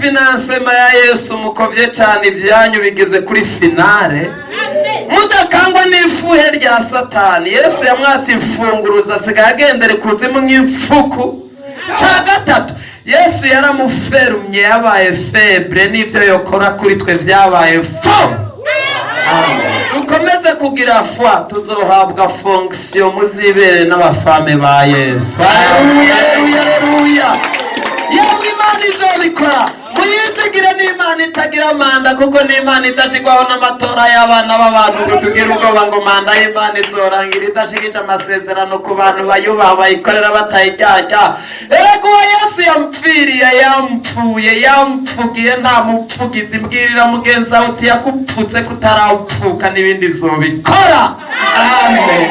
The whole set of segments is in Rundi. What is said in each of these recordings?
finansema ya Yesu mukovye cyane ibyanyu bigeze kuri finale. Mudakangwa n'ifuhe rya Satani. Yesu yamwatse imfunguruzo asigaye agendere kuzimu nk'imfuku. Cya gatatu, Yesu yaramuferumye yabaye febre, n'ibyo yokora kuri twe vyabaye fo. Dukomeze kugira foi, tuzohabwa fonction muzibere n'abafame ba Yesu. Haleluya, haleluya, haleluya. Yamwe Imana izobikora. Muyizigire n'Imana itagira manda, kuko n'Imana idashigwaho n'amatora y'abana b'abantu kutugira ubwoba ngo manda y'Imana izorangira idashigije amasezerano ku bantu bayubaha bayikorera batayijyajya. Ego Yesu yampfiriye, yampfuye, yampfugiye nta mupfugizi. Mbwirira mugenzi wawe uti yakupfutse kutarawupfuka n'ibindi izobikora. Amen.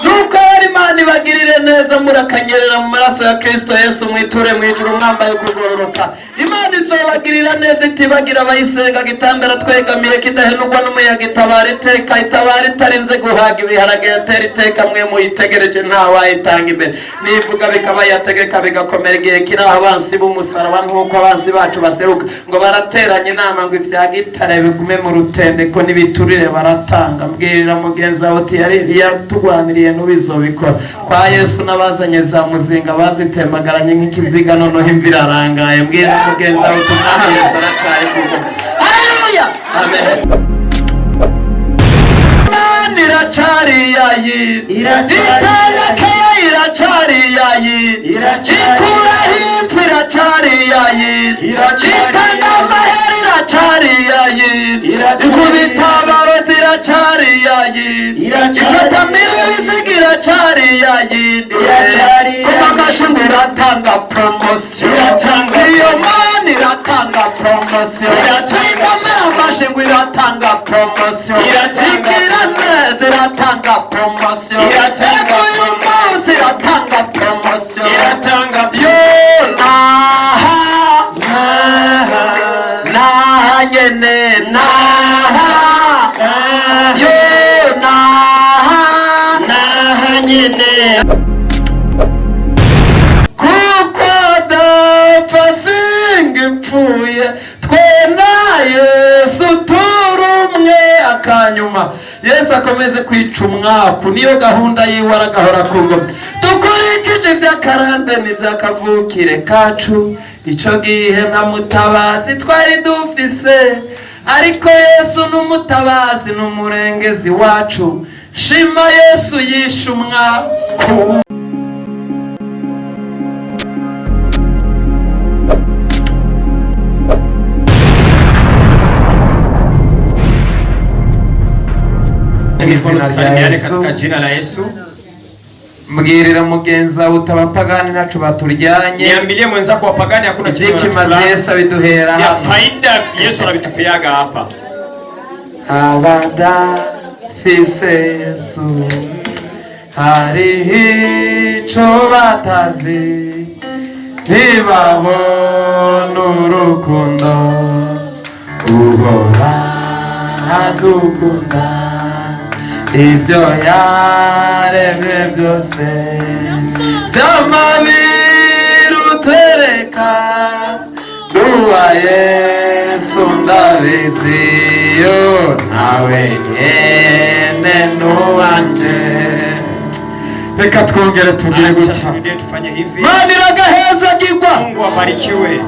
Nuko Imana ibagirire neza murakanyerera mu maraso ya Kristo Yesu, mwiture mwijuru mwambaye kugororoka. Imana izobagirira neza itibagira abayisenga gitandara twegamiye kidahenurwa n'umuyaga, itabara iteka, itabara itarinze guhaga ibiharage, yatera iteka mwe muyitegereje ntawayitanga imbere. Nivuga bikaba yategeka bigakomera igihe kiri aho abansi b'umusaraba nk'uko abansi bacu baseruka ngo barateranye inama ngo ivya gitare bigume mu rutendeko n'ibiturire baratanga. Mbwirira mugenzi wawe uti yatugwaniriye n'ubizobikora. Kwa Yesu n'abazanye za muzinga bazitemagaranye nk'ikiziga noneho imvira arangaye. Mbwirira mugenzi wawe uti Yesu aracari kuko. Haleluya, amen. Iracari yayi, itandakeye iracari yayi, ikura himfu iracari yayi, itanda amahera iracari yayi, ikubita abarozi iracari yayi, ifata miribisiga iracari yayi, kuba amashinga iratanga promosiyo, iyo Mana iratanga promosiyo, ikamera amashinga iratanga promosiyo, igira neza iratanga promosiyo, iratanga uyu munsi iratanga promosiyo, iratanga yo naha nyene naha yo naha nyene, kuko dapfa singipfuye twena Yesu turumwe akanyuma. Yesu akomeze kwica umwaku, niyo gahunda yiwe aragahora ku ngoma. Dukurikije ivy'akarambe n'ivy'akavukire kacu, ico gihe nta mutabazi twari dufise, ariko Yesu n'umutabazi n'umurengezi wacu. Shima Yesu yishe umwaku. Katika jina la Yesu. Mbwirira mugenzi wawe utabapagani nacu baturyanye. Niambilie mwenzako wapagani hakuna kitu kimaze Yesu abiduhera ya faida Yesu anabitupeaga hapa. Abada fise Yesu hari hico batazi, ntibabona urukundo uhora adukunda. Ibyo yaremye byose by'amabiru twereka, duwa Yesu ndabizi yo nawe nyene nuwanje. Reka twongere tugire gutya, tufanye hivi. Mana iragaheza gigwa. Mungu abarikiwe.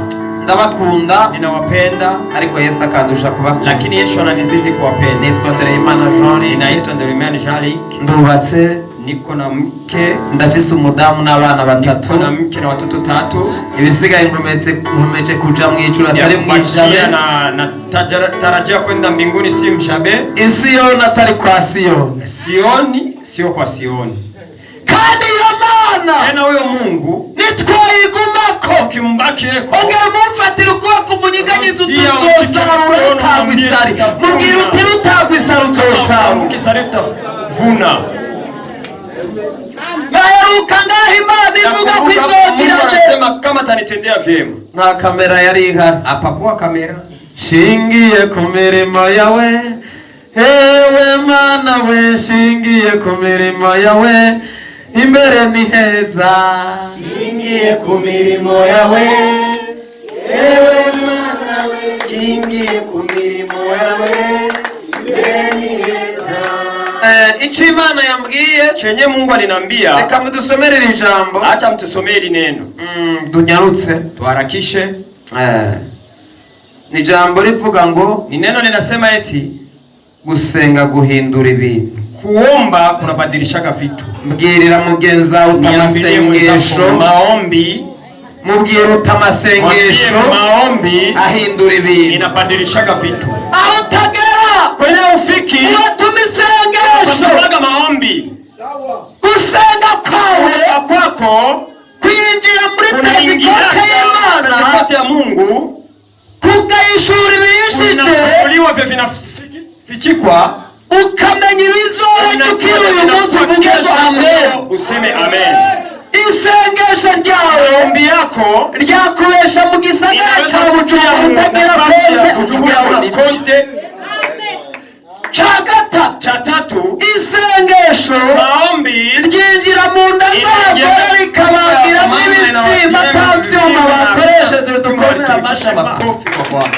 Ndabakunda, ninawapenda, ariko Yesu akandusha kubakunda, lakini Yesu ananizidi kuwapenda. Nitwa Ndereyimana Jean, ninaitwa Ndereyimana Jean. Ndubatse, niko na mke, ndafise umudamu n'abana batatu, niko na mke na watoto 3. Ibisigaye nkomeje kuja mu ijuru atari mu Jabe, na tarajia kwenda mbinguni si mshabe. Isi yo natari kwa Sioni. Sioni sio kwa Sioni. Kandi yo Mana, tena huyo Mungu nitwayigumako kimbakeko, ongemumfatira ukuboko munyiganyiza utuzosarura utagwisari. Mubwira uti utagwisari utosarura, ukisari utavuna. Baheruka ngaho Imana ivuga ko izogira neza, kama tanitendea vyema. Nta kamera yari ihari, hapakuwa kamera. Shingiye ku mirimo yawe, ewe Mana we, shingiye ku mirimo yawe, imbere ni heza. Shingiye ku mirimo yawe, ewe Mana ningiye ku mirimo yawe neza. Ichi Imana yambwiye chenye Mungu alinambia, reka mudusomere iri jambo. acha mtusomee hili neno. Dunyarutse Tuharakishe. Ni jambo rivuga ngo, Ni neno linasema eti gusenga guhindura ibintu. kuomba kunabadilishaga vitu. Mbwirira mugenza utamasengesho, maombi, mubwira utamasengesho maombi ahindura ibintu. inabadilishaga vitu. Aho utagera Kwenye ufiki uratuma isengesho, unabaga maombi. gusenga kwawe Kwako kwinjira muri kunaingia tezikote y'Imana, kote ya Mungu, kugayishura ibiyishije, kunafunuliwa vya vinafichikwa, ukamenya ibizora ukiri uyu munsi uvuge ngo amen. useme amen. Isengesho ryawe Maombi yako ryakubesha mu gisagara cya Bujumbura utagira konte. Cya gatatu, cha tatu, isengesho maombi ryinjira mu nda z'abagore rikabagiramo ibitsima nta byuma bakoresheje dukomera amashyi. makofi kwa Bwana.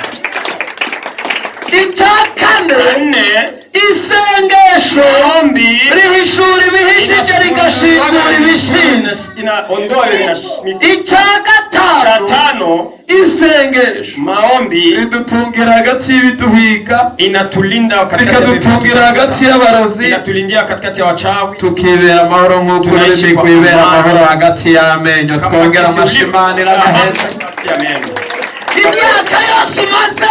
Icya kane, isengesho Maombi rihishura ibihishije rigashingura ibishinze. inaondoa ile vinashimika. Icya Cha gatanu, tano, isengesho maombi ridutungira hagati y'ibiduhiga, inatulinda rikadutungira hagati y'abarozi, inatulindia katikati ya wachawi, tukibera amahoro nk'uko uretse kwibera amahoro hagati y'amenyo. Twongera amashimanira gaheza. Amen. Imyaka yose umaze,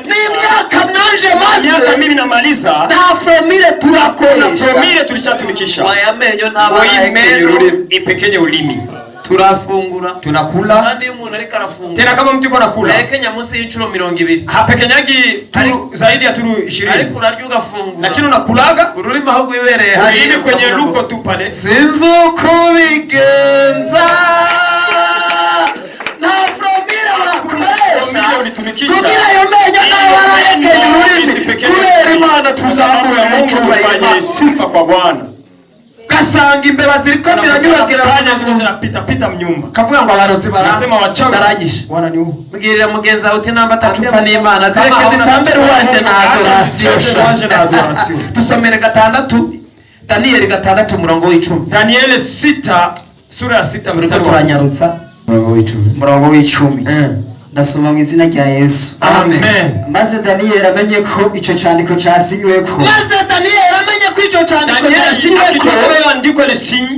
n'imyaka nanje Miaka maze, mimi namaliza, nta formire na turakoresha. formule tulishatumikisha. Wayamenyo n'abahekenye Meno ururimi. ipekenye ulimi. Turafungura. Tunakula. Kandi iyo umuntu ariko arafungura, Tena kama mtu yuko anakula, ahekenya munsi y'inshuro 200. hapekenyagi turu zaidi ya turu 20. Ariko urarya ugafungura. Lakini unakulaga Ururimi aho rwibereye hariya ulimi kwenye luko tu pale. sinzi uko ubigenza, nta formire wakoresha kugira ayo menyo nawe arahekenya ururimi. Kubera Imana tuzamuye mu cyubahiro, Sifa kwa Bwana. gasanga imbeba ziriko ziranyuragira Zinapita pita mnyumba. kavuga ngo abarozi Nasema wachawi baranyishe. wananiua. Mbwirira mugenzi wawe uti namba atacupa n'Imana zireke zitambere uwanje na adorasiyo. Dusomere 6 Daniyeli 6 umurongo w'10. Danieli 6 sura ya 6 Turiko mstari wa turanyarutsa umurongo w'10. umurongo w'icumi. Ndasoma mu izina rya Yesu. Amen. Maze Daniyeli amenye ko icyo cyandiko cyasinyweho. Maze Daniyeli amenye ko icyo cyandiko Danieli cyasinywe ko akitoa andiko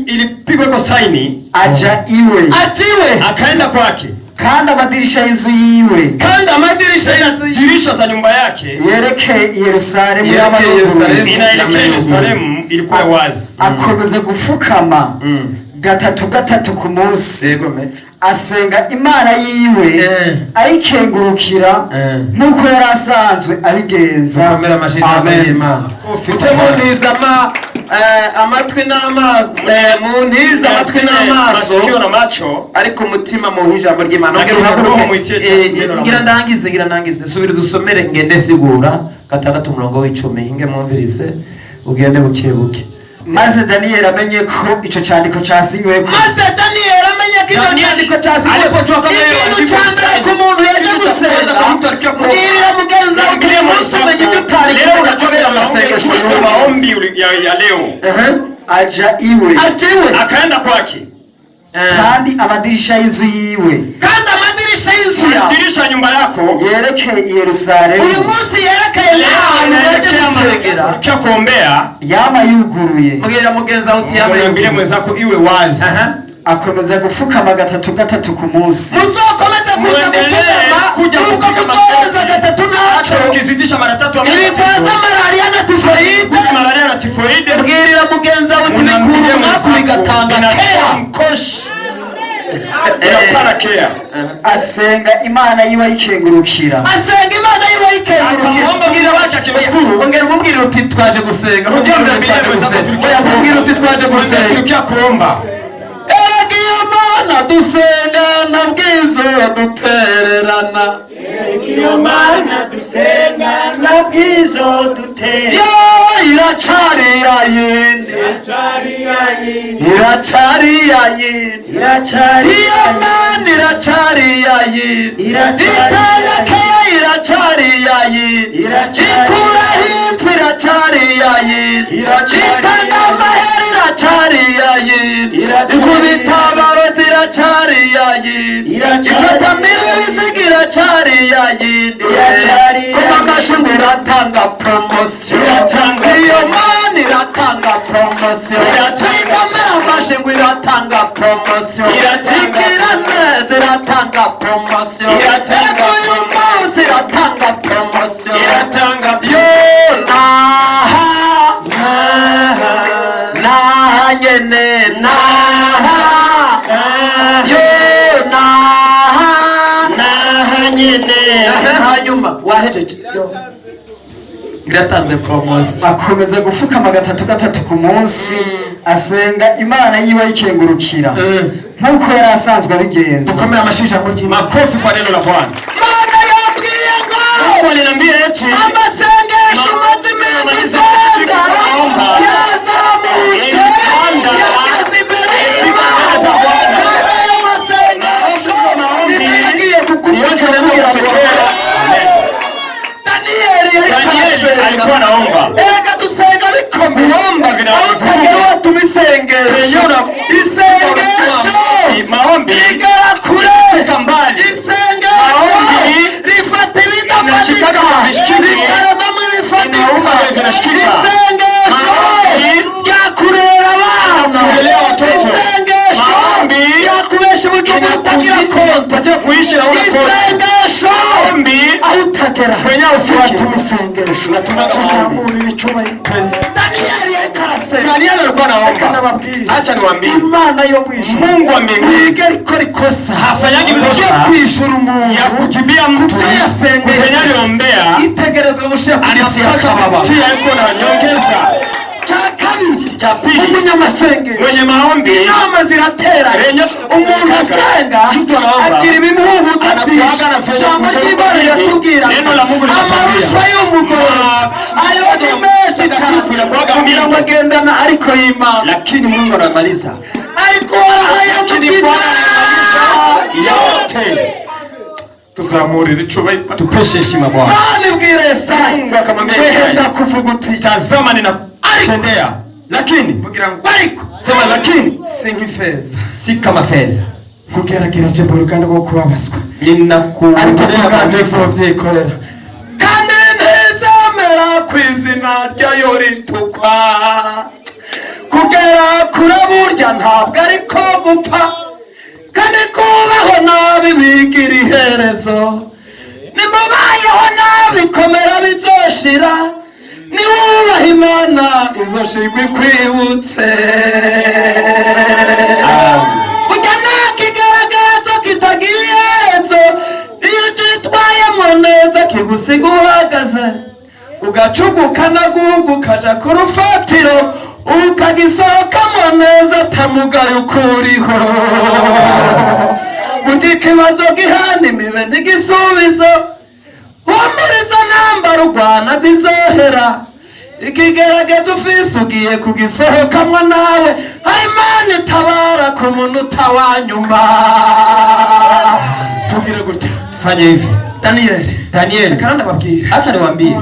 ilipigwa kwa saini, Aja iwe aciwe, akaenda kwake, kandi amadirisha y'inzu yiwe kandi amadirisha y'inzu dirisha za nyumba yake yerekeye Yerusalemu Yerekeye Yerusalemu. inaelekea Yerusalemu ilikuwa wazi. akomeza gufukama gatatu ku munsi, Yego me. asenga Imana yiwe ayikengurukira nk'uko yari asanzwe abigenza. Komera amashini y'Imana. Uje muntiza amatwi n'amaso, muntiza amatwi n'amaso, masikio na macho, ariko umutima mu ijambo ry'Imana. Lakini roho muitie Ngira ndangize subira dusomere ngende sigura 6 umurongo w'10 hinge mwumvirize ugende bukebuke. Maze Daniyeli amenye ko icyo cyandiko cyasinyweho. Maze Daniyeli amenye ko icyo cyandiko cyasinyweho. Ikintu cya mbere ku muntu yaje gusenga, mbwirira mugenzi wawe ugiye munsi umenye ibyo utari kubona kubera amasengesho maombi ya leo. Aja iwe Akaenda kwake, kandi amadirisha y'inzu yiwe, kandi amadirisha y'inzu yawe, dirisha ya nyumba yako yerekeye Yerusalemu. uyu munsi yerekeye n'ahantu yaje gusengera, ukiwa kuombea, yama yuguruye. mbwirira mugenzi wawe uti mwambie mwenzako iwe wazi. Akomeza gufukama gatatu ku munsi. muzokomeze kuja gupfukama nubwo muzoza 3 naco ukizidisha mara 3 ilikuwaza malaria na tifoide. malaria na tifoide, mbwirira mugenzi wawe uti bikuru mwako bigatanga kea mkoshi inapana kea. Asenga Imana yiwe ayikengurukira. asenga Imana yiwe ayikengurukira. Mbwirira wacha kimshukuru. ongera umubwire uti twaje gusenga. Mbwira uti twaje gusenga. Tulikia kuomba. Egiyo Mana dusenga na bwizo dutererana. Egiyo Mana dusenga na bwizo dutererana. Yo iracari yayindi. Iracari yayindi. Iyo Mana iracari iracari yayindi itanga keya iracari yayindi ikura hipfu iracari yayindi itanga amahera iracari yayindi ikubita abarozi iracari yayindi ifata miribisiga iracari yayindi kuma amashuri iratanga promosiyo iyo mani iratanga promosiyo ikomera amashuri iratanga promosiyo igira neza iratanga promosiyo uyu munsi iratanga promosiyo yo naha nyene naha yo naha nyene hanyuma wahejeje iratanze promosiyo akomeza gufukama gatatu ku munsi asenga imana yiwe yikengurukira nkuko yari asanzwe abigenza. Dukomere amashyi muri iki makofi kwa neno la Bwana. Mana yabwiye ngo Mungu aliniambia eti amasengesho maze iminsi isenga yazamutse yageze imbere y'Imana. Kandi ayo masengesho niyagiye kukumwongera kuyatetea. Danieli alikuwa anaomba. Ega dusenga bikomeye. Kuomba vinawafanya watu misengesho. Isengesho maombi igera kure mbali. Isengesho rifata ibidafatika rikaremamo ibifatika. Isengesho ryakurera abana. Isengesho ryakubesha uburyo butagira konti. Isengesho aho utagera watuma isengesho tuzamura ibicyubahiro. Danieli yakarasenga. Danieli alikuwa anaomba. Acha niwaambie, Imana yo mwisho Mungu wa mbinguni nige ikora ikosa hafanyagi kosa yo kwishura umuntu ya kujibia mtu kufanya aliombea itegerezwa gushira ku tia yuko na nyongeza. Cha pili umunyamasengesho mwenye maombi inama ziratera umuntu asenga agira ibimuhuta jambo ry'Imana yatubwira amarusha y'umugore ayo ni menshi cyane kugira ngo agendana ariko y'Imana, lakini Mungu anamaliza ariko warahayamukira yote. Tuzamurira icubahiro, tupeshe heshima Bwana. Nibwire Yesaya Mungu akamwambia wenda kuvuga uti tazama ninakutendea, lakini kugira ngo ariko sema lakini si nk'ifeza si kama fedha. kugeragereje mu ruganda rwo kubabazwa Ninakuondolea manezo vyikorera kandi ntizamera ku izina ryayo ritukwa. Kugera kure burya ntabwo ariko gupfa, kandi kubaho nabi bigira iherezo. Nimubayeho nabi komera bizoshira, niwubaha Imana izoshirwa ikwibutse. Burya ntakigaragazo kitagira iherezo, iyo utitwayemo neza kigusiga uhagaze, ugacuguka nagugu ukaja ku rufatiro ukagisohokamo neza atamugaye ukuriho. Burya ikibazo gihana imibe ntigisubizo, humuriza nambara urwana zizohera. Ikigerageza ufise ugiye kugisohokamo nawe, Imana itabara ku munota wa nyuma. Tugire gutya fanya hivi. Danieli karanda babwira, acha niwaambie,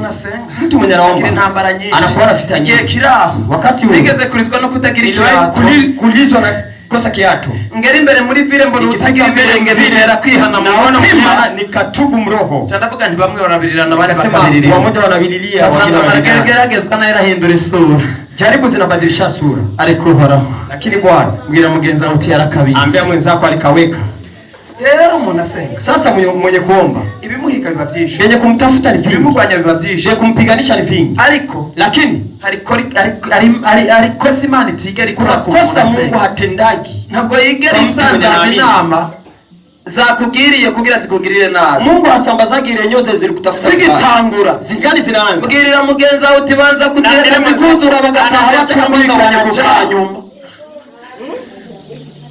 mtu mwenye anaomba intambara nyinshi anakuwa rafita nyingi kiraho wakati huo nigeze kurizwa no kutagira ikibazo kulizwa na kosa kiatu ngeri imbere muri vile mbona utagira ibirenge binera kwihana mu mutima nikatubu mroho. Tandavuga nti bamwe barabirirana bari bakabiliria wamoja wanabililia wengine wanageragezwa na irahindura isura, jaribu zinabadilisha sura, ariko uhoraho. Lakini Bwana mbwira mugenzi wawe uti yarakabitse, ambia mwenzako alikaweka. Rero umuntu asenga sasa mwenye kuomba ibimuhiga biba byinshi, yenye kumtafuta ni vingi, ibimugwanya biba byinshi, yenye kumpiganisha ni vingi, ariko lakini ariko Imana itigera ikora ku kosa. Mungu hatendagi, ntabwo yigera isanzaza inama zakugiriye kugira zikugirire nabi. Mungu asambazaga irenyoze ziri kutafuta zigitangura zingani zinaanza. Bwirira mugenzi wawe uti banza kugenda zikuzura bagataha bakamwikanya ku kanyuma.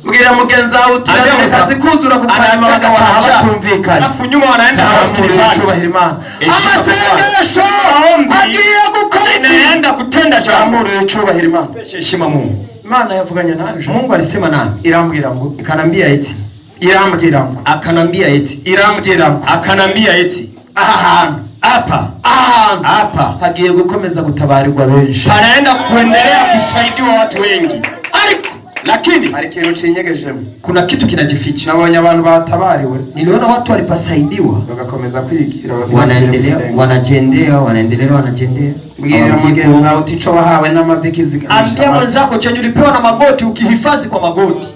Bwirira mugenzi wawe uti banza zikuzura ku kanyuma bagataha batumvikana, alafu nyuma wanaenda kuwasikilizana Imana. Amasengesho agiye gukora inaenda kutenda jambo cyubahiro Imana. Heshima Mungu. Imana yavuganye nawe. Mungu alisema nami, irambwira ngo ikanambia eti irambwira ngo akanambia eti irambwira ngo akanambia eti aha hapa hagiye gukomeza gutabarirwa benshi, panaenda kuendelea kusaidiwa watu wengi, lakini hari ikintu cinyegejemo. kuna kitu kinajificha. Nabonye abantu batabariwe, Niliona watu walipasaidiwa bagakomeza kwigira, wanaendelea. Mbwira mugenzi wawe utico wahawe n'amaviki zigamisha. Ambia mwenzako chenye ulipewa na magoti ukihifadhi kwa magoti.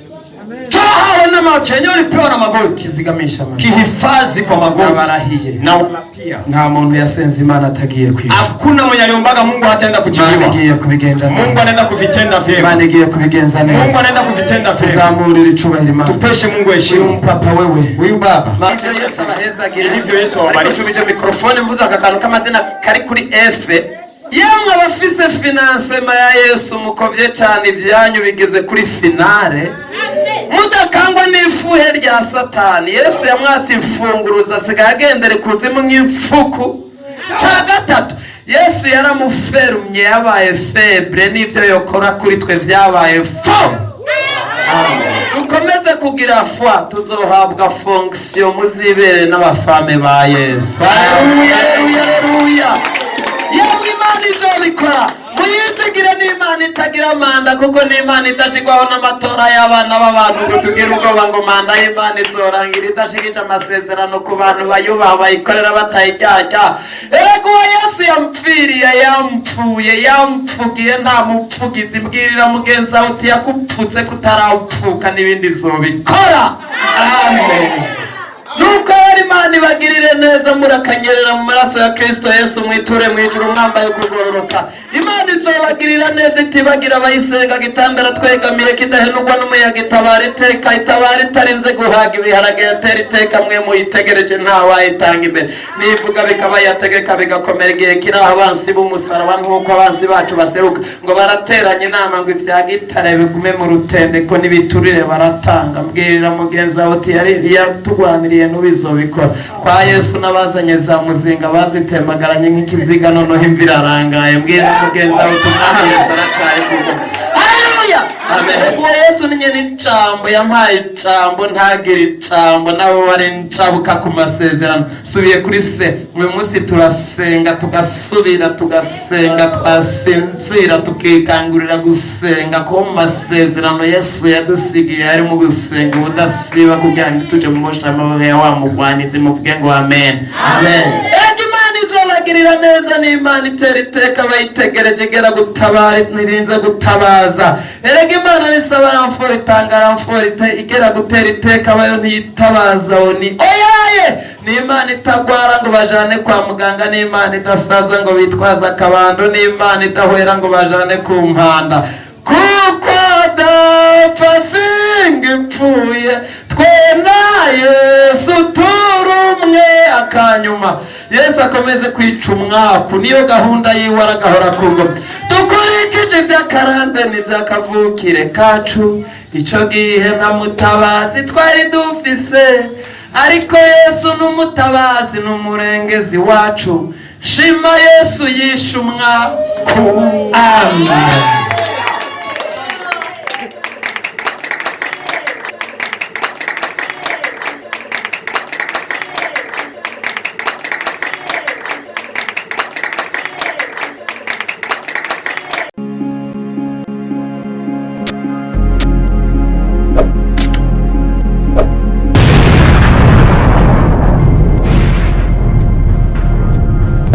Wahawe n'amaviki Chenye ulipewa na magoti zigamisha, kihifadhi kwa magoti. Barahiye Na unapia. Nta muntu yasenze Imana atagiye kwisha. Hakuna mwenye aliombaga Mungu hataenda kujibiwa. Imana igiye kubigenza neza. Mungu anaenda kuvitenda vyema. Imana igiye kubigenza neza. Mungu anaenda kuvitenda vyema. Tuzamurira icubahiro Imana. Tupeshe Mungu heshima. Papa wewe, huyu baba. Hivyo Yesu abahezagira. Hivyo Yesu awabariki. Icubije mikrofone mvuza akakantu k'amazina kari kuri F. Yemwe abafise financement ya Yesu mukovye cyane ibyanyu bigeze kuri finale. Mudakangwa n'ifuhe rya Satani. Yesu yamwatse imfunguruza asigaye agendere kuzimu nk'imfuku. Ca gatatu, Yesu yaramuferumye yabaye febre, n'ivyo yokora kuri twe vyabaye fo. Dukomeze kugira foi, tuzohabwa fonction muzibere n'abafame ba Yesu. Haleluya, haleluya, haleluya. Yemwe Imana izobikora. Muyizigire n'Imana itagira manda, kuko n'Imana idashigwaho n'amatora y'abana b'abantu ngo tugire ubwoba ngo manda y'Imana izorangira idashigije amasezerano ku bantu bayubaha bayikorera batayijyajya. Ego Yesu yampfiriye, yampfuye, yampfugiye nta mupfugizi. Mbwirira mugenzi wawe uti yakupfutse kutarawupfuka n'ibindi zobikora. Amen. Nuko Imana ibagirire neza murakanyerera mu maraso ya Kristo Yesu, mwiture mwijuru mwambaye kugororoka. Imana izobagirira neza itibagira abayisenga gitambara twegamiye kidahenurwa n'umuyaga, itabara iteka, itabara itarinze guhaga ibiharage yatera iteka, mwe muyitegereje ntawayitanga imbere. Nivuga bikaba yategeka bigakomera igihe kiraho abansi b'umusaraba, nk'uko abansi bacu baseruka ngo barateranye inama ngo ivya gitare bigume mu rutendeko n'ibiturire baratanga. Mbwirira mugenzi wawe uti yatugwaniriye n'ubizobikora. Kwa Yesu nabazanye za muzinga bazitemagaranye nk'ikiziga, noneho imvira arangaye. Mbwirira mugenzi wawe uti Yesu aracari kuko. Haleluya, amen. Ego Yesu ni nyene icambo, yampaye icambo ntagira icambo, nabo bari ncabuka ku masezerano. Subiye kuri se, uyu munsi turasenga tugasubira tugasenga, twasinzira tukikangurira gusenga ko mu masezerano Yesu yadusigiye ari mu gusenga ubudasiba kugira ngo tuje mu moshama ya wa mugwanizi muvuge ngo amen. Amen. Imana izobagirira neza, n'Imana itera iteka bayitegereje gera gutabara nirinze gutabaza. Erega Imana nisaba ramfora itanga ramfora igera gutera iteka bayo ntitabaza oni oyaye. N'Imana itagwara ngo bajane kwa muganga, n'Imana idasaza ngo bitwaza akabando, n'Imana idahwera ngo bajane ku mpanda. Kuko dapfa singipfuye twena Yesu turumwe akanyuma. Yesu akomeze kwica umwaku, niyo gahunda yiwe aragahora ku ngoma. Dukurikije ivy'akarande n'ivy'akavukire kacu, ico gihe nta mutabazi twari dufise, ariko Yesu n'umutabazi n'umurengezi wacu. Shima Yesu yishe umwaku. Amen.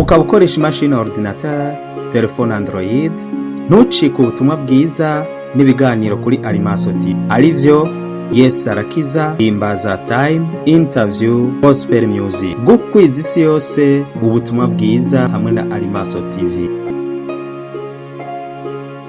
ukaba ukoresha imashini ordinateur, telefone Android, ntucike ubutumwa bwiza n'ibiganiro kuri Alimaso TV arivyo Yesu arakiza, Himbaza Time, Interview, Gospel Music. Gukwiza isi yose ubutumwa bwiza hamwe na Alimaso TV.